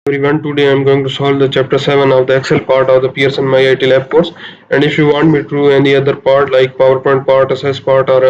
Everyone, today I am going to solve the chapter 7 of the Excel part of the Pearson MyITLab course. And if you want me to do any other part like PowerPoint part, SS part, or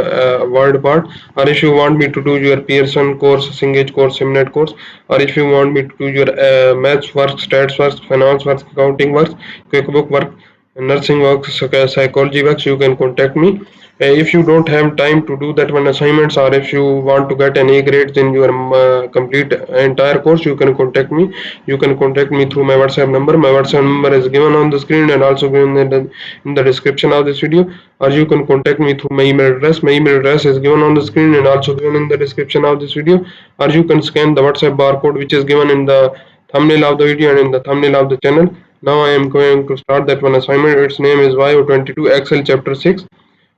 Word part, or if you want me to do your Pearson course, Cengage course, Simnet course, or if you want me to do your maths work, stats work, finance work, accounting work, QuickBook work, nursing work, psychology works, you can contact me. If you don't have time to do that one assignments, or if you want to get an A grades in your complete entire course, you can contact me. You can contact me through my WhatsApp number. My WhatsApp number is given on the screen and also given in the description of this video, or you can contact me through my email address. My email address is given on the screen and also given in the description of this video, or you can scan the WhatsApp barcode which is given in the thumbnail of the video and in the thumbnail of the channel. Now I am going to start that one assignment. Its name is YO22 Excel chapter 6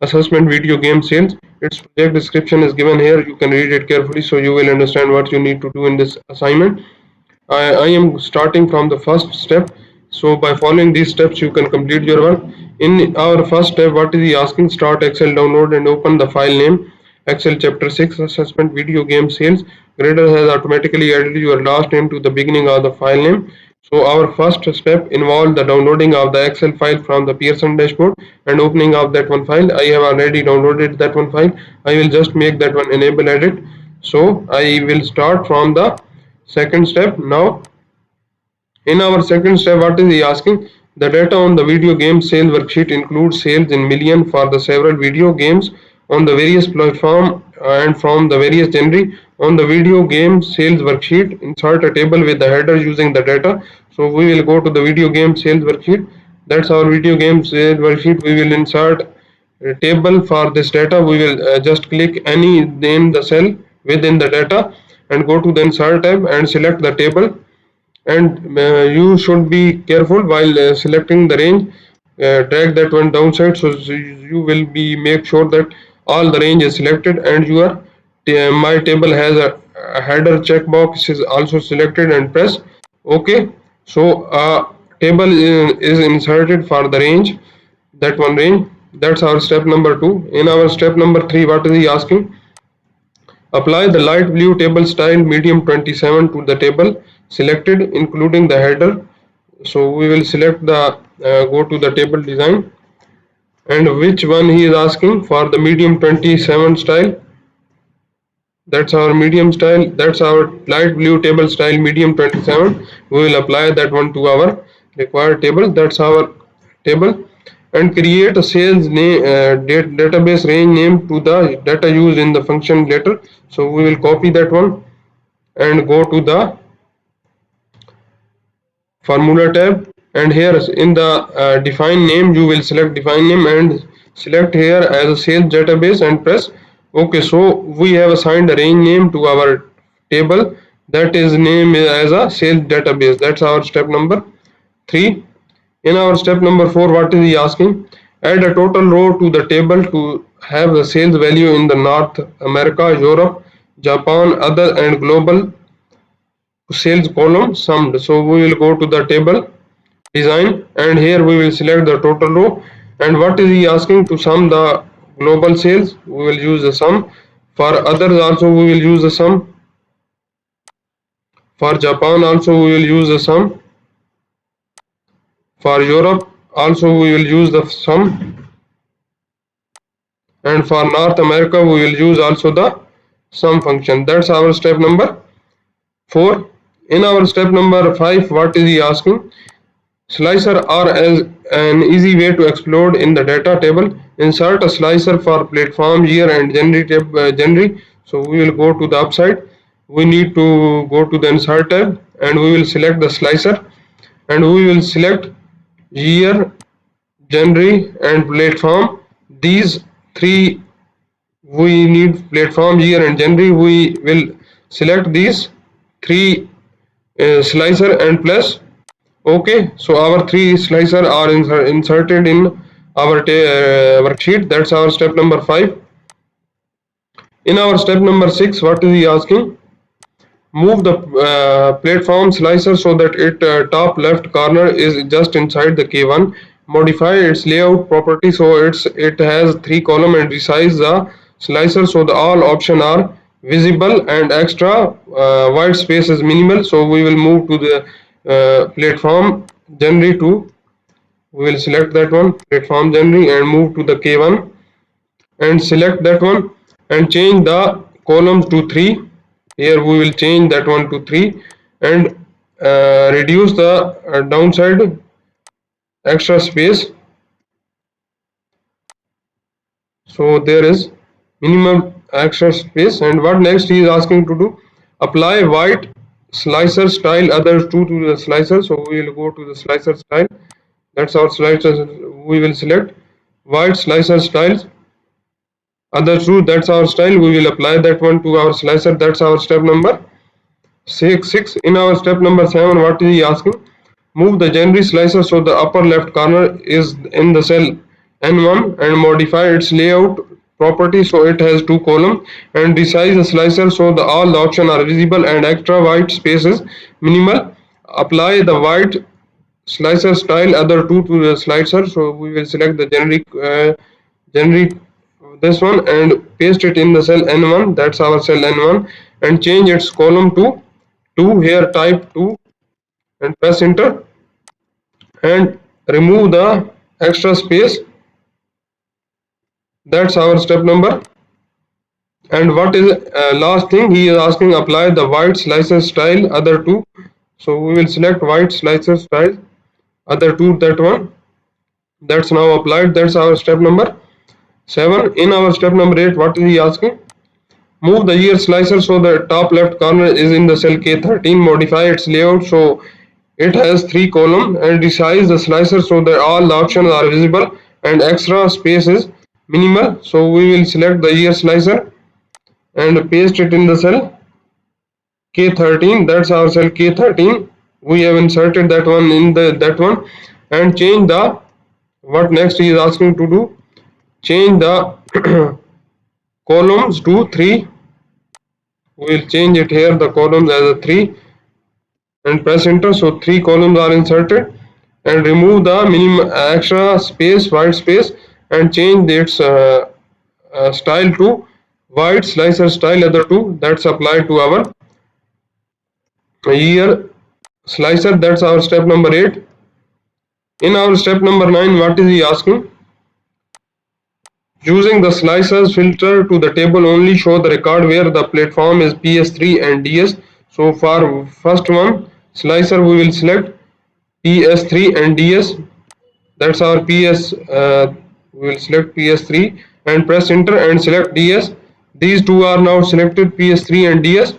assessment video game sales. Its project description is given here. You can read it carefully so you will understand what you need to do in this assignment. I am starting from the first step. So by following these steps, you can complete your work. In our first step, what is he asking? Start Excel download and open the file name. Excel chapter 6 assessment video game sales. Grader has automatically added your last name to the beginning of the file name. So our first step involved the downloading of the Excel file from the Pearson dashboard and opening of that one file. I have already downloaded that one file. I will just make that one enable edit. So I will start from the second step. Now in our second step, what is he asking? The data on the video game sales worksheet includes sales in million for the several video games on the various platform and from the various genre. On the video game sales worksheet, insert a table with the header using the data. So we will go to the video game sales worksheet. That's our video game sales worksheet. We will insert a table for this data. We will just click any in the cell within the data and go to the insert tab and select the table. And you should be careful while selecting the range. Drag that one downside so you will be make sure that all the range is selected and your my table has a header checkbox is also selected and press OK. So table is inserted for the range, that one range. That's our step number 2. In our step number 3, what is he asking? Apply the light blue table style medium 27 to the table selected including the header. So we will select the go to the table design, and which one he is asking for the medium 27 style. That's our medium style. That's our light blue table style medium 27. We will apply that one to our required table. That's our table. And create a sales name database range name to the data used in the function later. So we will copy that one and go to the formula tab, and here in the define name you will select define name and select here as a sales database and press OK. So we have assigned a range name to our table that is name as a sales database. That's our step number 3. In our step number 4, what is he asking? Add a total row to the table to have the sales value in the North America, Europe, Japan, other and global sales column summed. So we will go to the table design and here we will select the total row. And what is he asking? To sum the global sales, we will use the sum. For others also we will use the sum. For Japan also we will use the sum. For Europe also we will use the sum, and for North America we will use also the sum function. That's our step number 4. In our step number 5, what is he asking? Slicer are as an easy way to explode in the data table. Insert a slicer for platform year and genre. So we will go to the upside. We need to go to the insert tab and we will select the slicer and we will select year, genre and platform. These three we need platform, year and genre. We will select these three slicer and plus OK. So our three slicer are inserted in our worksheet. That's our step number 5. In our step number 6, what is he asking? Move the platform slicer so that its top left corner is just inside the K1. Modify its layout property so it has 3 columns and resize the slicer so the all options are visible and extra white space is minimal. So we will move to the platform January 2. We will select that one, platform January, and move to the K1 and select that one and change the columns to 3. Here we will change that one to 3 and reduce the downside extra space. So there is minimum extra space. And what next he is asking to do? Apply white slicer style other two to the slicer. So we will go to the slicer style. That's our slicer. We will select white slicer styles other two. That's our style. We will apply that one to our slicer. That's our step number 6. In our step number 7, what is he asking? Move the January slicer so the upper left corner is in the cell N1 and modify its layout property so it has 2 columns, and resize the slicer so all the options are visible and extra white space is minimal. Apply the white slicer style other two to the slicer. So we will select the generic this one and paste it in the cell N1. That's our cell N1, and change its column to 2. Here type 2 and press enter and remove the extra space. That's our step number. And what is last thing he is asking? Apply the white slicer style other two. So we will select white slicer style other two, that one. That's now applied. That's our step number 7. In our step number 8, what is he asking? Move the year slicer so the top left corner is in the cell K13. Modify its layout so it has 3 columns, and resize the slicer so that all the options are visible and extra space is minimal. So we will select the year slicer and paste it in the cell K13. That's our cell K13. We have inserted that one in that one, and change the what next he is asking to do. Change the columns to 3. We will change it here the columns as a 3 and press enter. So 3 columns are inserted, and remove the minimum extra space, white space, and change its style to white slicer style other two. That's applied to our year slicer. That's our step number 8. In our step number 9, what is he asking? Using the slicers filter to the table, only show the record where the platform is PS3 and DS. So for first one slicer, we will select PS3 and DS. That's our PS. We will select PS3 and press enter and select DS. These two are now selected, PS3 and DS.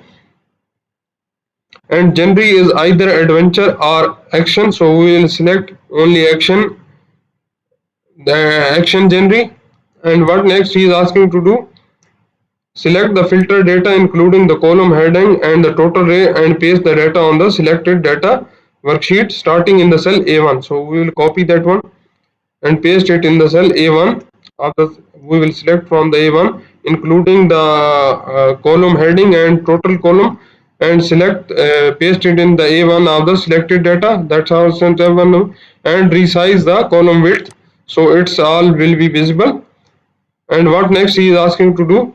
And genre is either adventure or action. So we will select only action, the action genre. And what next he is asking to do? Select the filter data including the column heading and the total array and paste the data on the selected data worksheet starting in the cell A1. So we will copy that one and paste it in the cell A1. We will select from the A1 including the column heading and total column, and select paste it in the A1 of the selected data. That's our step 1. And resize the column width so it's all will be visible. And what next he is asking to do?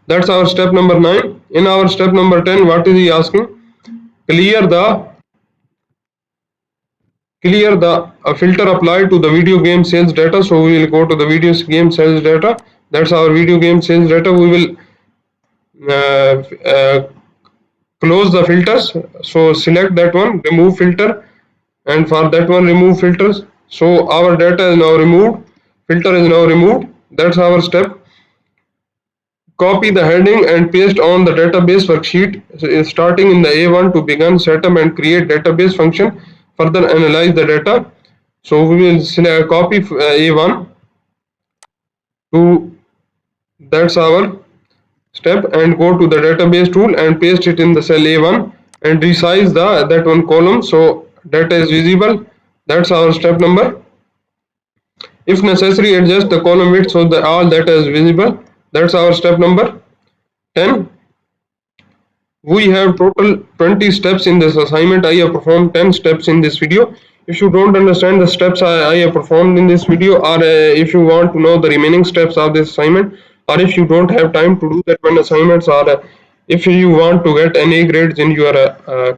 That's our step number 9. In our step number 10, what is he asking? Clear the filter applied to the video game sales data. So we will go to the video game sales data. That's our video game sales data. We will close the filters. So select that one, remove filter, and for that one remove filters. So our data is now removed, filter is now removed. That's our step. Copy the heading and paste on the database worksheet starting in the A1 to begin setup and create database function. Further analyze the data. So we will select copy A1 to, that's our step, and go to the database tool and paste it in the cell A1 and resize that one column so data is visible. That's our step number. If necessary, adjust the column width so that all data is visible. That's our step number 10. We have total 20 steps in this assignment. I have performed 10 steps in this video. If you don't understand the steps I have performed in this video, or if you want to know the remaining steps of this assignment, or if you don't have time to do that one assignments, or if you want to get any grades in your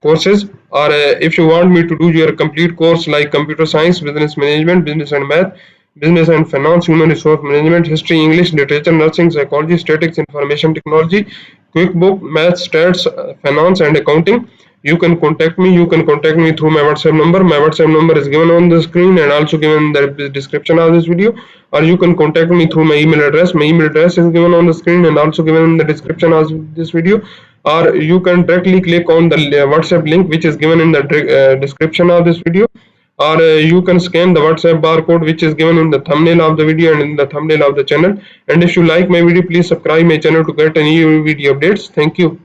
courses, or if you want me to do your complete course like computer science, business management, business and math, business and finance, human resource management, history, English, literature, nursing, psychology, statistics, information technology, QuickBook, math, stats, finance and accounting, you can contact me. You can contact me through my WhatsApp number. My WhatsApp number is given on the screen and also given in the description of this video, or you can contact me through my email address. My email address is given on the screen and also given in the description of this video, or you can directly click on the WhatsApp link which is given in the description of this video, or you can scan the WhatsApp barcode which is given in the thumbnail of the video and in the thumbnail of the channel. And if you like my video, please subscribe my channel to get any video updates. Thank you.